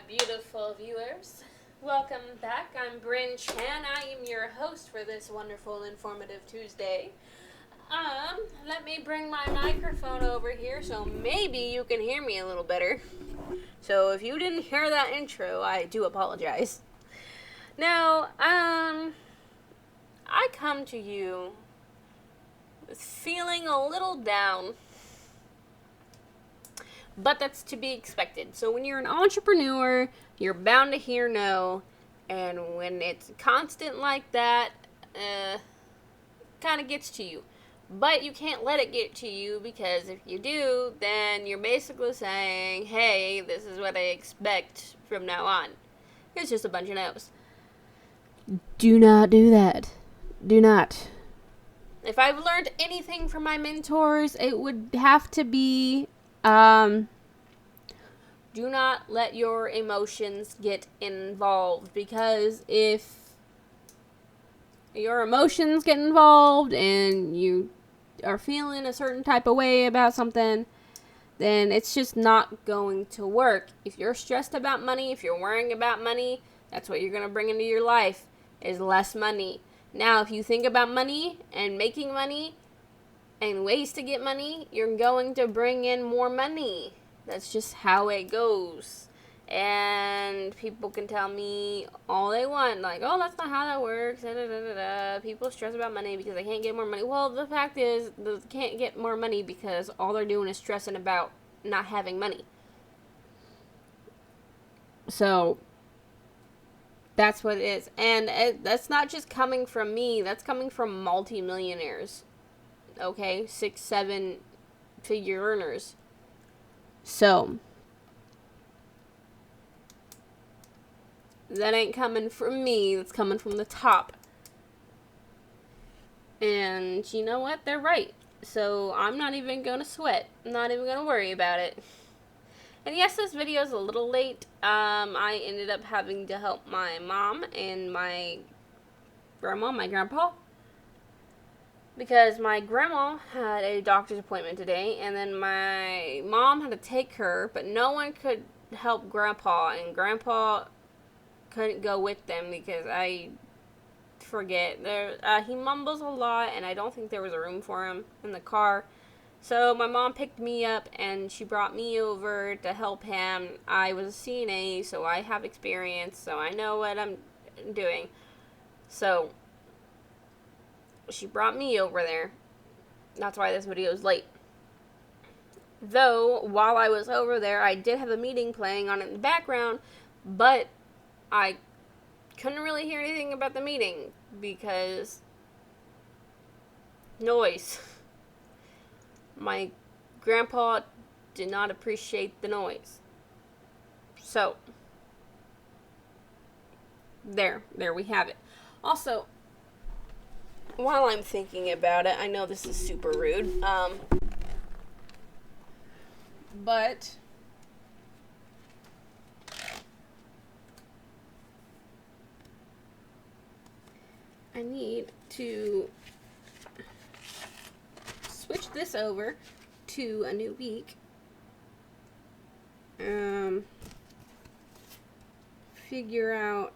beautiful viewers. Welcome back. I'm Bryn Chan. I am your host for this wonderful, informative Tuesday. Let me bring my microphone over here so maybe you can hear me a little better. So if you didn't hear that intro, I do apologize. Now, I come to you feeling a little down. But that's to be expected. So when you're an entrepreneur, you're bound to hear no. And when it's constant like that, kind of gets to you. But you can't let it get to you, because if you do, then you're basically saying, hey, this is what I expect from now on. It's just a bunch of no's. Do not do that. Do not. If I've learned anything from my mentors, it would have to be do not let your emotions get involved, because if your emotions get involved and you are feeling a certain type of way about something, then it's just not going to work. If you're stressed about money, if you're worrying about money, that's what you're going to bring into your life, is less money. Now, if you think about money and making money and ways to get money, you're going to bring in more money. That's just how it goes. And people can tell me all they want, like, oh, that's not how that works. Da, da, da, da, da. People stress about money because they can't get more money. Well, the fact is, they can't get more money because all they're doing is stressing about not having money. So that's what it is. And that's not just coming from me. That's coming from multi-millionaires. Okay? 6-7 figure earners. So that ain't coming from me. That's coming from the top. And you know what? They're right. So I'm not even going to sweat. I'm not even going to worry about it. And yes, this video is a little late. I ended up having to help my mom and my grandpa. Because my grandma had a doctor's appointment today, and then my mom had to take her, but no one could help Grandpa, and Grandpa couldn't go with them because I forget. He mumbles a lot, and I don't think there was a room for him in the car. So my mom picked me up, and she brought me over to help him. I was a CNA, so I have experience, so I know what I'm doing. So she brought me over there. That's why this video is late. Though, while I was over there, I did have a meeting playing on in the background, but I couldn't really hear anything about the meeting because noise. My grandpa did not appreciate the noise. So, there we have it. Also, while I'm thinking about it, I know this is super rude, but I need to switch this over to a new week. Figure out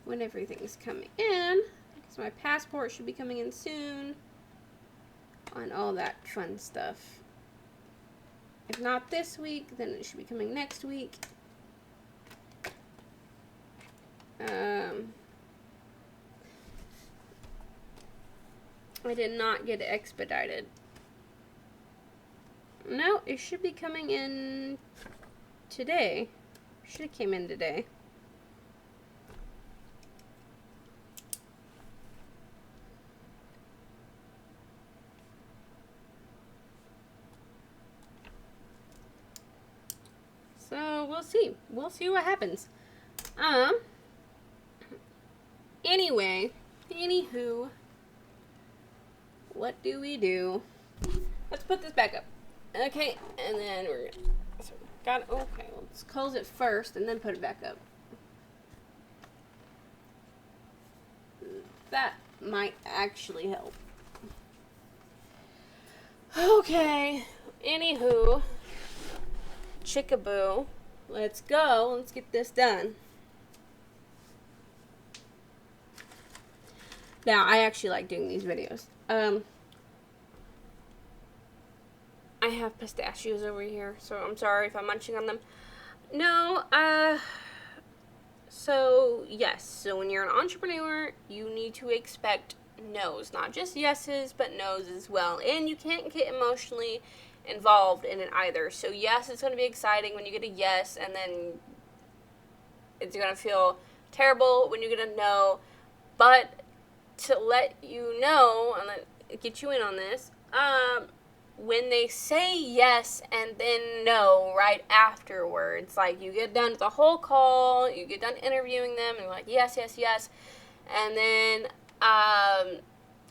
when everything's coming in, because my passport should be coming in soon, and all that fun stuff. If not this week, then it should be coming next week. I did not get it expedited. No, it should be coming in today. Should have came in today. So we'll see. We'll see what happens. Anyway, anywho, what do we do? Let's put this back up. Okay, and then okay, let's close it first and then put it back up. That might actually help. Okay, anywho, Chickaboo. Let's go. Let's get this done. Now, I actually like doing these videos. I have pistachios over here, so I'm sorry if I'm munching on them. No, so yes, so when you're an entrepreneur, you need to expect no's, not just yeses, but no's as well. And you can't get emotionally involved in it either. So yes, it's going to be exciting when you get a yes, and then it's going to feel terrible when you get a no. But to let you know, and get you in on this, when they say yes and then no right afterwards, like you get done with the whole call, you get done interviewing them, and you're like, yes, yes, yes, and then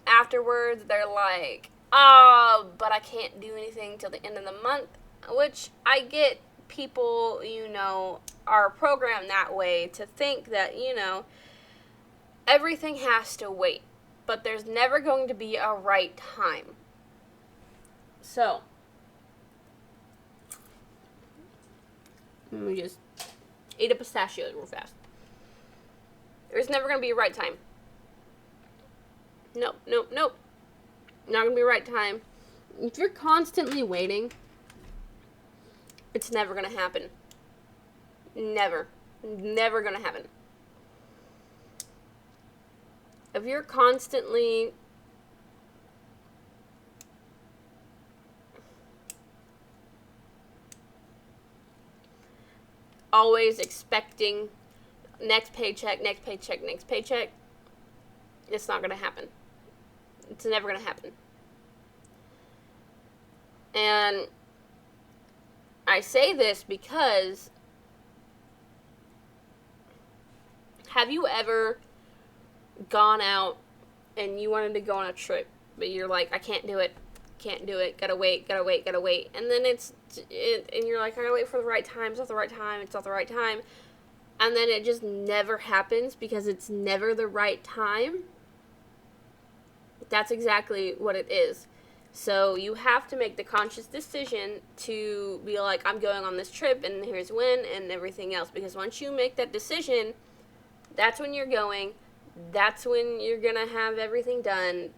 afterwards they're like, but I can't do anything till the end of the month, which I get people, are programmed that way to think that, everything has to wait, but there's never going to be a right time. So, let me just eat a pistachio real fast. There's never going to be a right time. Nope. Not going to be a right time. If you're constantly waiting, it's never going to happen. Never going to happen. If you're constantly always expecting next paycheck, it's not going to happen. It's never going to happen. And I say this because, have you ever gone out and you wanted to go on a trip, but you're like, I can't do it, gotta wait, and then and you're like, I gotta wait for the right time, it's not the right time, and then it just never happens because it's never the right time? That's exactly what it is. So you have to make the conscious decision to be like, I'm going on this trip, and here's when, and everything else, because once you make that decision, that's when you're going, that's when you're gonna have everything done.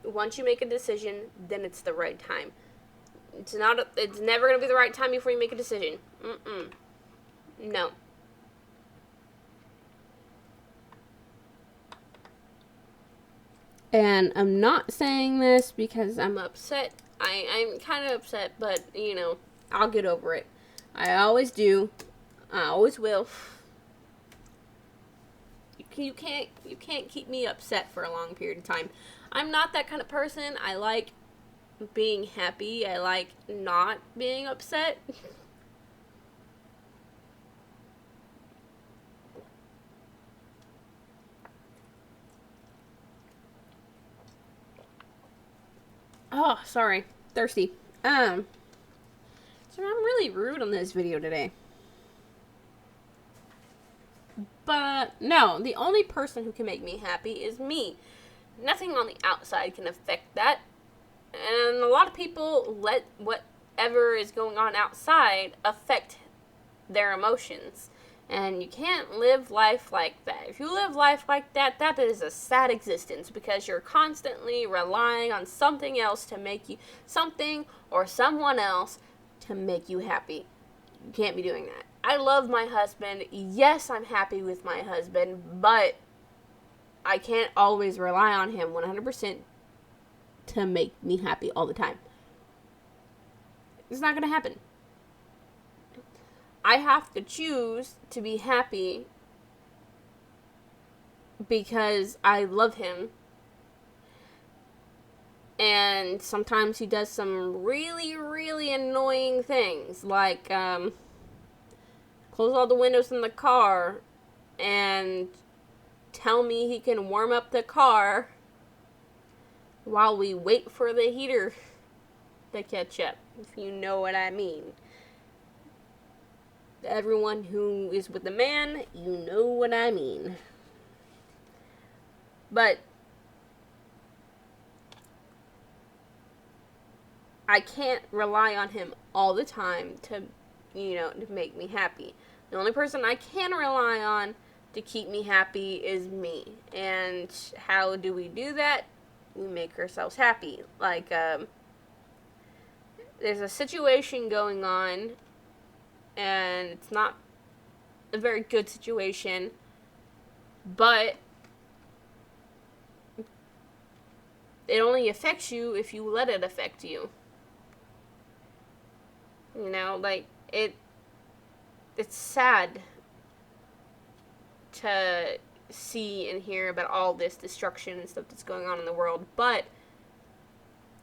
Once you make a decision, then it's the right time. It's never going to be the right time before you make a decision. No. And I'm not saying this because I'm upset. I'm kind of upset, but, I'll get over it. I always do. I always will. You can't keep me upset for a long period of time. I'm not that kind of person. I like being happy. I like not being upset. Oh, sorry. Thirsty. So I'm really rude on this video today. But no, the only person who can make me happy is me. Nothing on the outside can affect that. And a lot of people let whatever is going on outside affect their emotions. And you can't live life like that. If you live life like that, that is a sad existence, because you're constantly relying on something else to make you, something or someone else to make you happy. You can't be doing that. I love my husband. Yes, I'm happy with my husband, but I can't always rely on him 100% to make me happy all the time. It's not going to happen. I have to choose to be happy because I love him. And sometimes he does some really, really annoying things, like close all the windows in the car and tell me he can warm up the car while we wait for the heater to catch up, if you know what I mean. Everyone who is with a man, you know what I mean. But I can't rely on him all the time to make me happy. The only person I can rely on to keep me happy is me. And how do we do that? We make ourselves happy. Like, there's a situation going on, and it's not a very good situation, but it only affects you if you let it affect you. Like, it's sad to see and hear about all this destruction and stuff that's going on in the world, but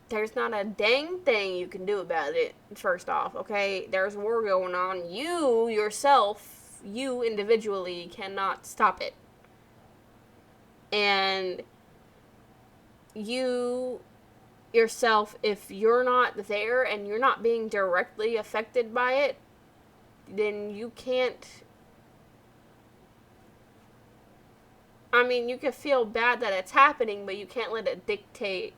there's not a dang thing you can do about it, first off, okay? There's war going on. You, yourself, you individually cannot stop it. And you, yourself, if you're not there and you're not being directly affected by it, then you can't... you can feel bad that it's happening, but you can't let it dictate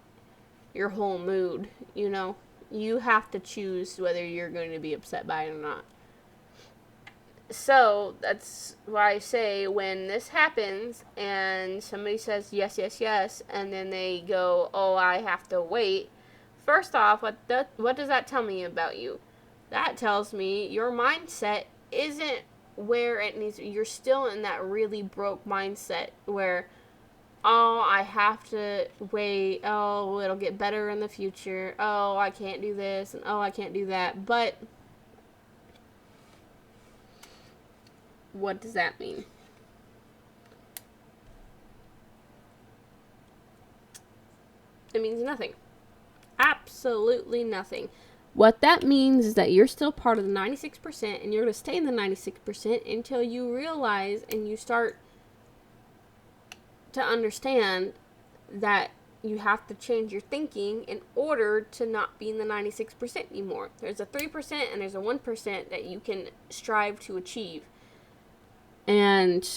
your whole mood, You have to choose whether you're going to be upset by it or not. So, that's why I say when this happens and somebody says yes, yes, yes, and then they go, oh, I have to wait. First off, what does that tell me about you? That tells me your mindset isn't where it needs to be. You're still in that really broke mindset where, oh, I have to wait, oh, it'll get better in the future, oh, I can't do this, and oh, I can't do that. But what does that mean? It means nothing. Absolutely nothing. What that means is that you're still part of the 96%, and you're going to stay in the 96% until you realize and you start to understand that you have to change your thinking in order to not be in the 96% anymore. There's a 3% and there's a 1% that you can strive to achieve. And,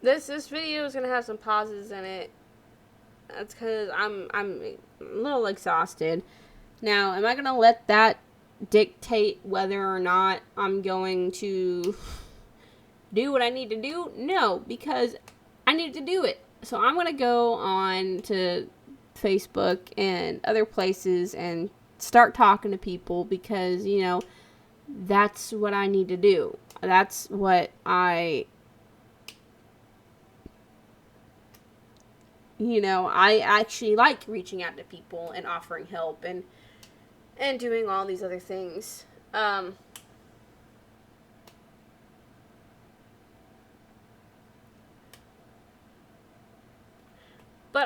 This video is gonna have some pauses in it. That's because I'm a little exhausted. Now, am I gonna let that dictate whether or not I'm going to do what I need to do? No, because I need to do it. So I'm gonna go on to Facebook and other places and start talking to people because, that's what I need to do. That's what I actually like reaching out to people and offering help and doing all these other things. But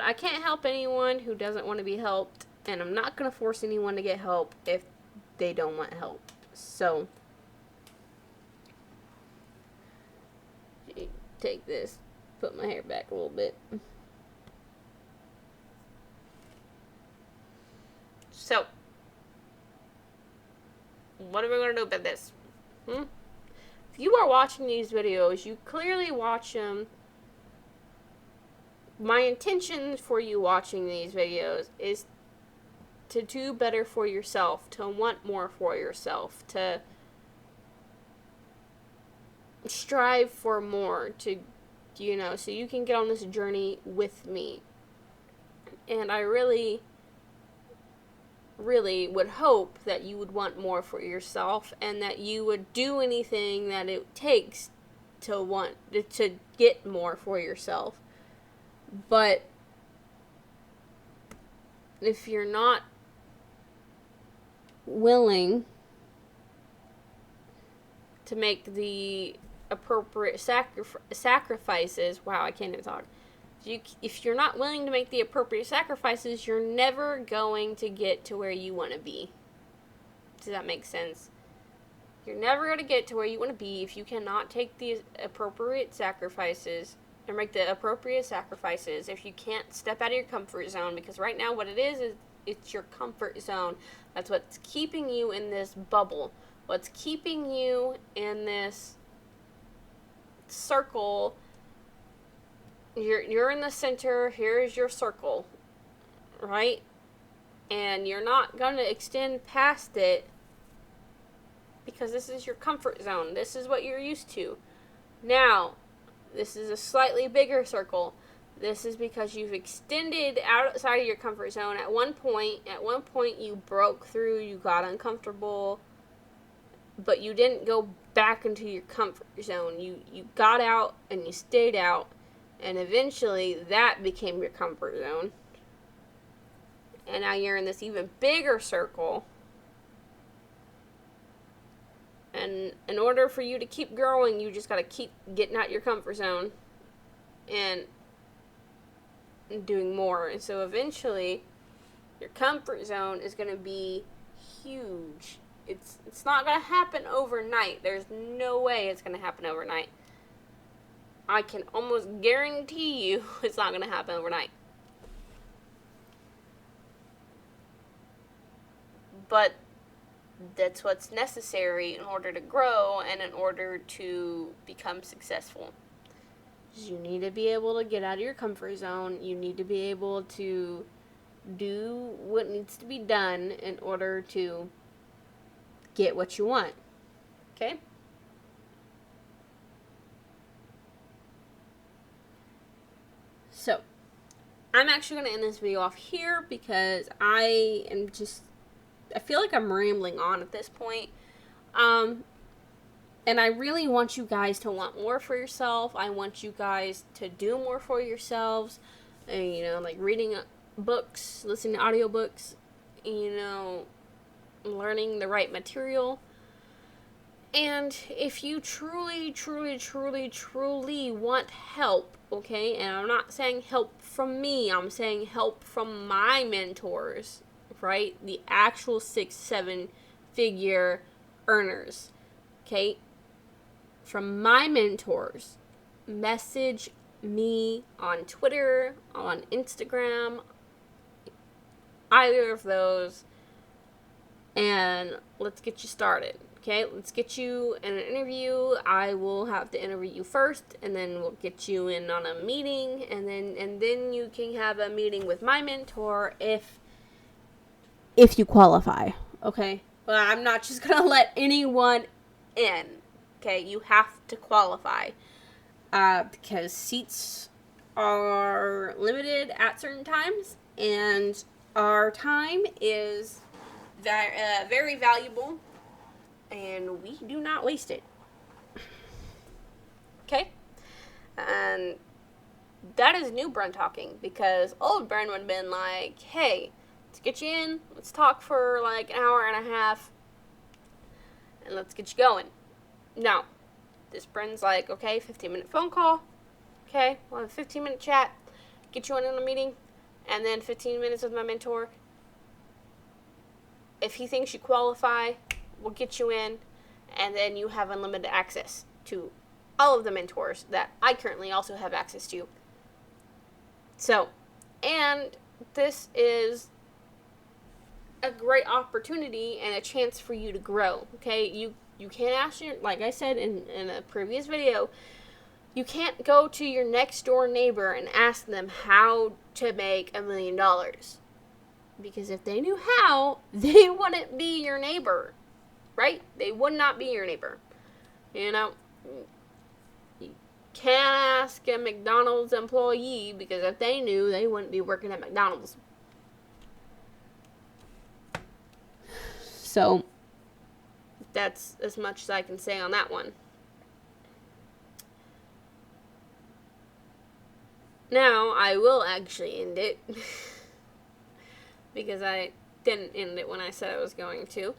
I can't help anyone who doesn't want to be helped, and I'm not going to force anyone to get help if they don't want help. So, take this, put my hair back a little bit. So, what are we going to do about this? If you are watching these videos, you clearly watch them. My intention for you watching these videos is to do better for yourself, to want more for yourself, to strive for more, to, so you can get on this journey with me. And I really would hope that you would want more for yourself and that you would do anything that it takes to get more for yourself. But if you're not willing to make the appropriate sacrifices, wow, I can't even talk. If you're not willing to make the appropriate sacrifices, you're never going to get to where you want to be. Does that make sense? You're never going to get to where you want to be if you cannot take the appropriate sacrifices or make the appropriate sacrifices, if you can't step out of your comfort zone, because right now what it is it's your comfort zone. That's what's keeping you in this bubble. What's keeping you in this circle. You're in the center, here's your circle, right? And you're not going to extend past it because this is your comfort zone. This is what you're used to. Now, this is a slightly bigger circle. This is because you've extended outside of your comfort zone at one point. At one point, you broke through, you got uncomfortable, but you didn't go back into your comfort zone. You got out and you stayed out, and eventually that became your comfort zone. And now you're in this even bigger circle. And in order for you to keep growing, you just got to keep getting out your comfort zone and doing more. And so eventually, your comfort zone is going to be huge. It's not going to happen overnight. There's no way it's going to happen overnight. I can almost guarantee you it's not going to happen overnight. But that's what's necessary in order to grow and in order to become successful. You need to be able to get out of your comfort zone. You need to be able to do what needs to be done in order to get what you want. Okay? So, I'm actually going to end this video off here because I feel like I'm rambling on at this point. And I really want you guys to want more for yourself. I want you guys to do more for yourselves. And, like reading books, listening to audiobooks, learning the right material. And if you truly, truly, truly, truly want help, okay, and I'm not saying help from me, I'm saying help from my mentors, right? The actual 6-7 figure earners, okay? From my mentors, message me on Twitter, on Instagram, either of those, and let's get you started. Okay, let's get you in an interview. I will have to interview you first, and then we'll get you in on a meeting, and then you can have a meeting with my mentor if you qualify. Okay, but I'm not just gonna let anyone in. Okay, you have to qualify because seats are limited at certain times, and our time is very valuable. And we do not waste it. Okay? And that is new Bren talking, because old Bren would have been like, hey, let's get you in, let's talk for like an hour and a half, and let's get you going. No. This Bren's like, okay, 15-minute phone call. Okay, we'll have a 15-minute chat, get you in a meeting, and then 15 minutes with my mentor. If he thinks you qualify, we'll get you in, and then you have unlimited access to all of the mentors that I currently also have access to. So, and this is a great opportunity and a chance for you to grow, okay? You can't ask like I said in a previous video, you can't go to your next door neighbor and ask them how to make $1 million. Because if they knew how, they wouldn't be your neighbor. Right? They would not be your neighbor. You can't ask a McDonald's employee, because if they knew, they wouldn't be working at McDonald's. So, that's as much as I can say on that one. Now, I will actually end it. Because I didn't end it when I said I was going to.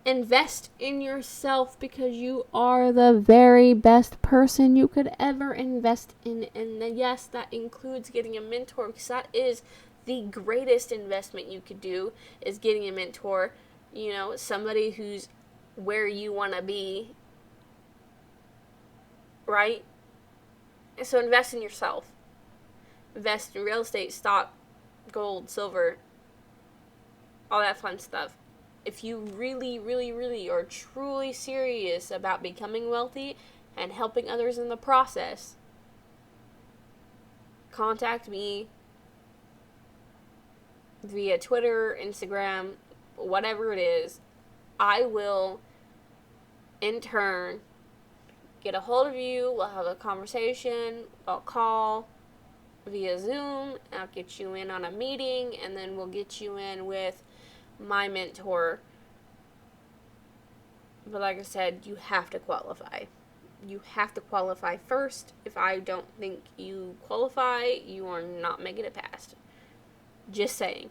Invest in yourself, because you are the very best person you could ever invest in. And yes, that includes getting a mentor, because that is the greatest investment you could do, is getting a mentor. Somebody who's where you want to be, right? So invest in yourself. Invest in real estate, stock, gold, silver, all that fun stuff. If you really, really, really are truly serious about becoming wealthy and helping others in the process, contact me via Twitter, Instagram, whatever it is. I will, in turn, get a hold of you. We'll have a conversation. I'll call via Zoom. I'll get you in on a meeting, and then we'll get you in with my mentor. But like I said, you have to qualify. You have to qualify first. If I don't think you qualify, you are not making it past. Just saying.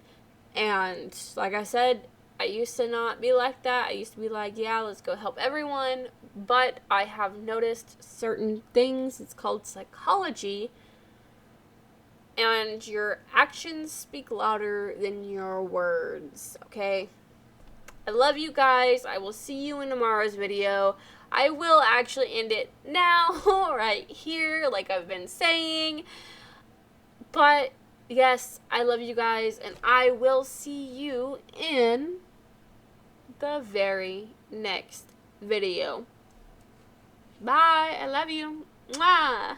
And like I said, I used to not be like that. I used to be like, yeah, let's go help everyone. But I have noticed certain things. It's called psychology. And your actions speak louder than your words, okay? I love you guys. I will see you in tomorrow's video. I will actually end it now, right here, like I've been saying. But yes, I love you guys, and I will see you in the very next video. Bye. I love you. Mwah.